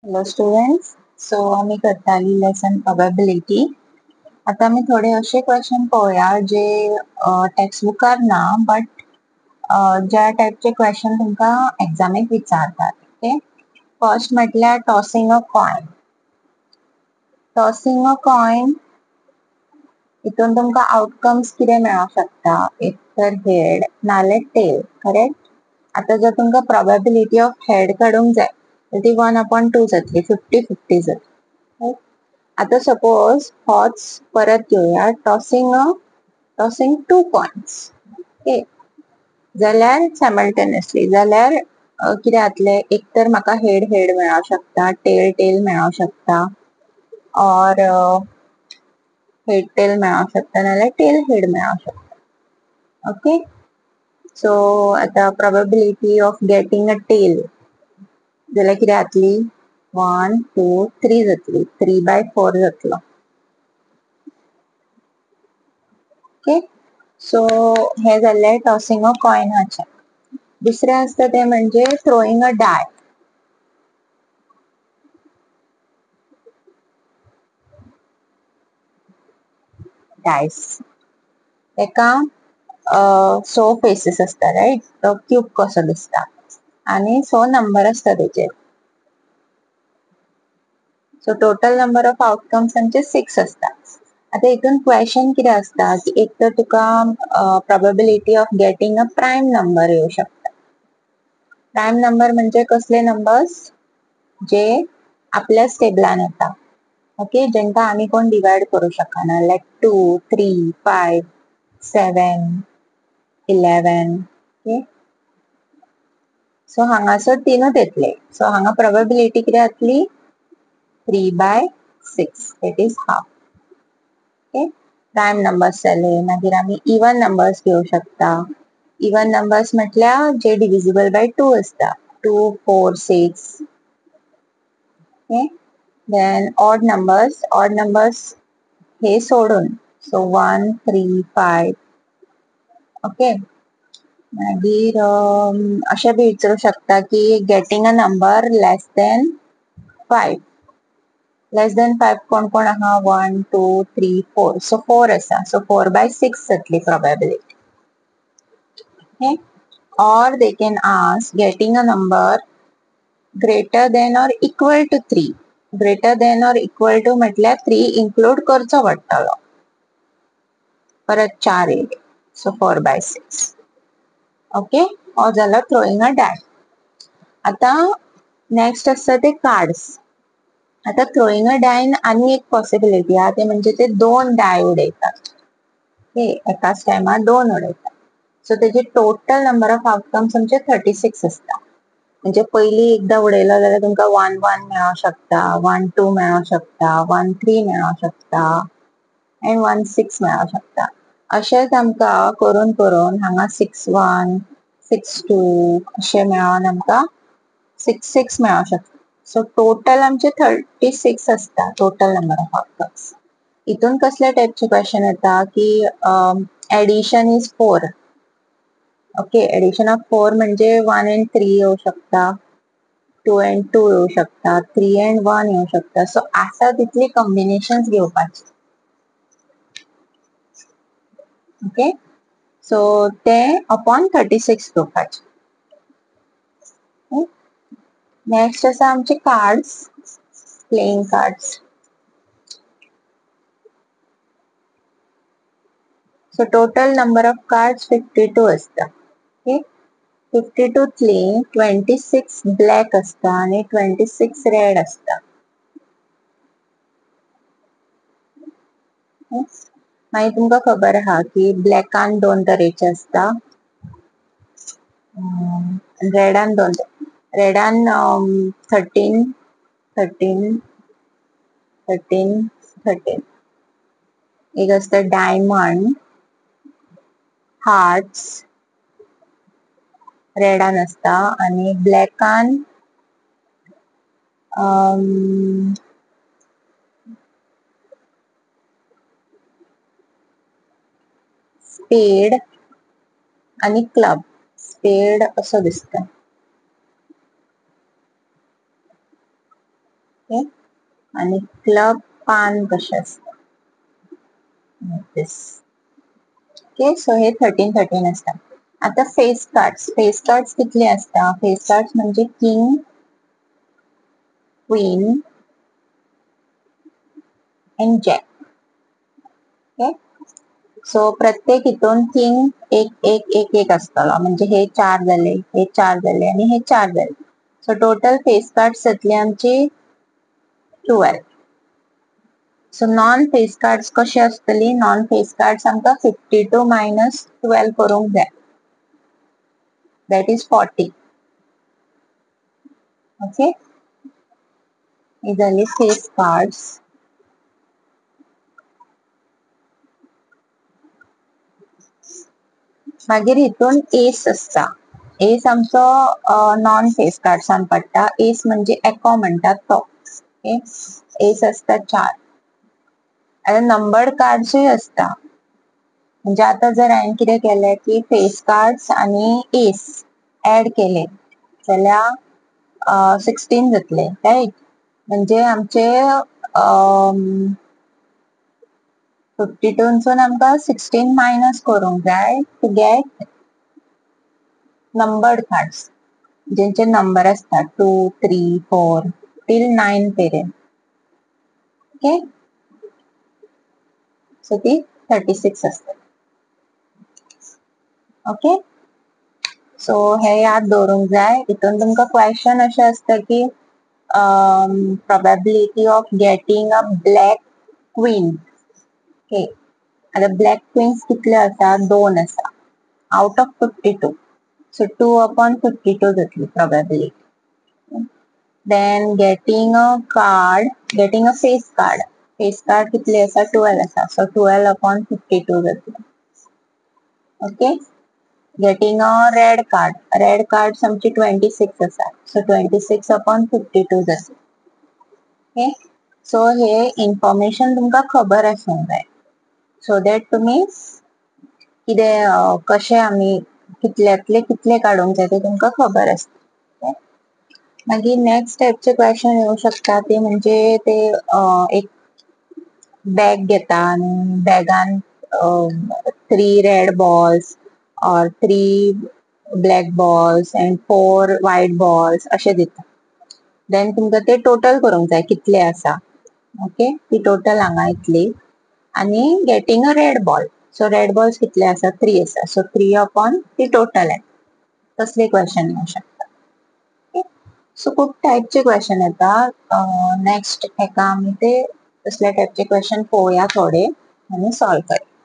Hello students. So आम्ही करताली lesson probability. आता आम्ही थोडे असे क्वेश्चन पळोवया जे टेक्स्टबुकार ना, बट ज्या टाइपचे क्वेश्चन तुमकां एग्जामीक विचारतात. ओके, फर्स्ट म्हटल्यार tossing a coin. Tossing a coin हितून तुमकां आउटकम्स कितें मेळोंक शकता, एक तर हेड नाल्यार टेल. करेक्ट. आता जर तुमकां प्रोबॅबिलिटी ऑफ हेड काडूंक जाय तर ती 1/2 जातली, 50-50 जातली. आता सपोज होच परत घेवया, टॉसिंग 2 कॉइन्स. ओके, जाल्यार सायमल्टेनियसली जाल्यार कितें जातलें, एक तर म्हाका हेड मेळोंक शकता, टेल मेळोंक शकता, और हेड टेल मेळोंक शकता नाल्यार टेल हेड मेळोंक शकता. ओके, सो आता probability of getting a tail जाल्यार कितें जातली, 1, 2, 3 जातली, 3/4 जातलो. ओके, सो हे जाल्ले टॉसिंग अ कॉइनाचे. दुसरे आसता ते म्हणजे थ्रोइंग अ डाय. डायस तेका 6 फेसीस असता, राइट. तो क्यूब कसो दिसता आणि 6 नंबर असता तेचेर. So total number of outcomes आमचे 6 असता. आता हितून क्वेश्चन कितें असता की एक तर तुका probability of getting a prime number येऊ शकता. प्राइम नंबर म्हणजे कसले नंबर्स जे आपल्या स्टेबलान येता. ओके, जेंका आम्ही कोण डिवाइड करू शकना, लाइक 2, 3, 5, 7, 11. ओके, सो हांगासर तीनच येतले. सो हांगा प्रोबॅबिलिटी कितें जातली, 3/6, that is half. Okay, prime numbers जाले. मागीर आम्ही इवन नंबर्स घेऊ शकता. इवन नंबर्स म्हटल्यार जे डिविजिबल बाय 2 असता, 2, 4, 6. ओके, देन ऑड नंबर्स हे सोडून, सो 1, 3, 5. ओके, मागीर अशें बी विचारू शकता की getting a number less than 5. Less than 5 कोण कोण आहा, 1, 2, 3, 4. सो 4 आसा, सो 4/6 जातली probability. Okay, or they can ask getting a number greater than or equal to 3. greater than or equal to म्हटल्यार 3 include करचो पडटलो, परत 4 येयले, सो 4/6. ओके, हो जालो थ्रोइंग अ डाय. आता नेक्स्ट असता ते कार्ड्स. आता थ्रोइंग अ डायन आणि एक पॉसिबिलिटी आहे, ते म्हणजे ते 2 डाय उडयतात. ओके, एकाच टायमार 2 उडयतात. सो तेजे टोटल नंबर ऑफ आउटकम्स आमचे 36 असता. म्हणजे पयली एकदा उडयलो जाल्यार तुमकां 1, 1 मेळोंक शकता, 1, 2 मेळोंक शकता, 1, 3 मेळोंक शकता, एंड 1, 6 मेळोंक शकता. अशेंच आमकां करून करून हांगा 6, 1, 6, 2 अशें मेळोन आमकां 6, 6 मेळोंक शकता. सो टोटल आमचे 36 असता, टोटल नंबर ऑफ आउटकम्स. हितून कसल्या टाइपचे क्वेश्चन येता की addition is 4. Okay, addition of 4 म्हणजे 1 and 3 येऊ शकता, 2 and 2 येऊ शकता, 3 and 1 येऊ शकता. सो आसा तितली कॉम्बिनेशन्स घेवपाची. ओके, सो ते अपॉन 36 घेवपाचे. नेक्स्ट आसा आमचे cards, playing cards. So total number of cards 52 असता. ओके, 52तली 26 ब्लॅक असता आणि 26 रेड असता. मागीर तुमकां खबर आहा की ब्लॅकान 2 तरेचे असता, रेडान 2. रेडान 13, 13, 13, 13. एक असता डायमंड, हार्ट्स रेडान असता, आणि ब्लॅकान स्पेड आणि क्लब. स्पेड असो दिसता. ओके आणि क्लब पान कशें आसता दिस. ओके सो हे 13 असता. आता फेस कार्ड्स कितले असता? फेस कार्ड्स म्हणजे king, queen end jack. Okay so प्रत्येक हितून किंग एक एक एक एक असतलो, म्हणजे हे 4 झाले, हे 4 झाले आणि हे 4 झाले. सो टोटल फेस कार्ड्स जातले आमची 12. सो नॉन फेस कार्ड्स कशी असतली? नॉन फेस कार्ड्स आमका 52 मायनस 12 करूंक जाय. That is 40. ओके ही झाली फेस कार्ड्स. मागीर हितून एस असता. एस आमचो नॉन फेस कार्ड्सान पडटा. एस म्हणजे एको म्हणतात तो. ओके एस असता 4. आता नंबर्ड कार्ड्सूय असता. म्हणजे आता जर हांवें कितें केलें की फेस कार्ड्स आणि एस ऍड केले जाल्यार 16 जातले राईट. म्हणजे आमचे 52 आमकां 16 मायनस करूंक जाय टू गेट नंबर्ड कार्ड्स जेंचे नंबर असता 2, 3, 4 टिल 9 पर्यंत. ओके सो ती 36 असता. ओके सो हे याद दवरूंक जाय. हितून तुमकां क्वेश्चन अशें असता की probability of getting a black queen. Okay आता ब्लॅक क्वीन्स कितले आसा? 2 आसा आउट ऑफ 52. सो 2/52 जातली probability. Then getting a face card. Face card कितले आसा? 12 आसा. So 12/52 जातली. Okay getting a red card. Red cards आमची 26 आसा. So 26/52 जातली. ओके सो हे इन्फॉर्मेशन तुमकां खबर आसूंक जाय सो दॅट तुमी कितें कशें आमी कितल्यातले कितले काडूंक जाय ते तुमकां खबर आसता. मागीर नेक्स्ट टाइपचे क्वेश्चन येवं शकता ते म्हणजे ते एक बॅग घेता आणि बॅगान 3 रेड बॉल्स और 3 black balls end 4 white balls अशें दिता. देन तुमकां ते टोटल करूंक जाय कितले आसा. ओके ती टोटल हांगा येतली आणि getting a red ball. So red balls कितले आसा? 3 आसा. सो 3 ती टोटल आहे. तसले क्वेश्चन येऊ शकता. सो खूप टाइपचे क्वेश्चन येता. नेक्स्ट हेका आमी ते तसल्या टाइपचे क्वेश्चन पळोवया थोडे आणि सॉल्व करूया.